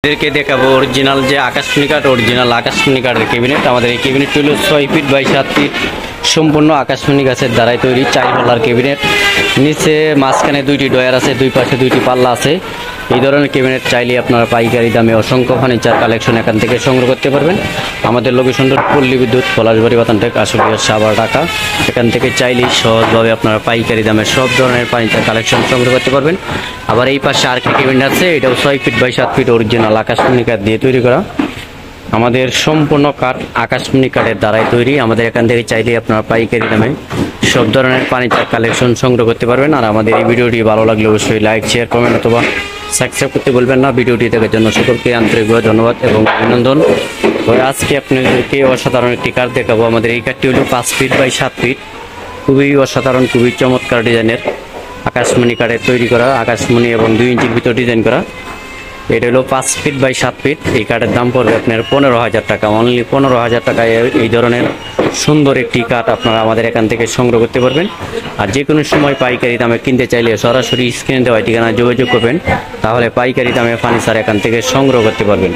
এদেরকে দেখাবো অরিজিনাল যে আকাশমণি কাঠ, অরিজিনাল আকাশমণি কাঠের ক্যাবিনেট। আমাদের এই ক্যাবিনেট হলো 6 ফিট বাই 7 ফিট, সম্পূর্ণ আকাশমণি গাছের দ্বারাই তৈরি 4 পাল্লার ক্যাবিনেট। নিচে মাঝখানে 2টি ডয়ার আছে, 2 পাশে 2টি পাল্লা আছে। এই ধরনের ক্যাবিনেট চাইলে আপনারা পাইকারি দামে অসংখ্য ফার্নিচার কালেকশন এখান থেকে সংগ্রহ করতে পারবেন। আমাদের লোকেশন পল্লী বিদ্যুৎ, পলাশবাড়ি, বাতানটেক, আশুলিয়া, সাভার, ঢাকা। এখান থেকে চাইলেই সহজভাবে আপনারা পাইকারি দামে সব ধরনের ফার্নিচার কালেকশন সংগ্রহ করতে পারবেন। আবার এই পাশে আর কি ক্যাবিনেট আছে, এটাও 6 ফিট বাই 7 ফিট অরিজিনাল আকাশমণি কাঠ দিয়ে তৈরি করা। আমাদের সম্পূর্ণ কাঠ আকাশমণি কাঠের দ্বারাই তৈরি। আমাদের এখান থেকে চাইলে আপনারা পাইকারি দামে সব ধরনের ফার্নিচার কালেকশন সংগ্রহ করতে পারবেন। আর আমাদের এই ভিডিওটি ভালো লাগলে অবশ্যই লাইক, শেয়ার, কমেন্ট অথবা সাবস্ক্রাইব করতে বলবেন না। ভিডিওটি দেখার জন্য সকলকে আন্তরিকভাবে ধন্যবাদ এবং অভিনন্দন। তো আজকে আপনাদেরকে অসাধারণ একটি কাঠ দেখাবো। আমাদের এই কাঠটি হলো 5 ফিট বাই 7 ফিট, খুবই অসাধারণ, খুবই চমৎকার ডিজাইনের আকাশমণি কাঠের তৈরি করা, আকাশমণি এবং 2 ইঞ্চির ভিতর ডিজাইন করা। এটা হলো 5 ফিট বাই 7 ফিট। এই কাঠের দাম পড়বে আপনার 15,000 টাকা, অনলি 15,000 টাকায় এই ধরনের সুন্দর একটি কাঠ আপনারা আমাদের এখান থেকে সংগ্রহ করতে পারবেন। আর যে কোনো সময় পাইকারি দামে কিনতে চাইলে সরাসরি স্ক্রিনে দেওয়া ঠিকানায় যোগাযোগ করবেন, তাহলে পাইকারি দামে ফার্নিচার এখান থেকে সংগ্রহ করতে পারবেন।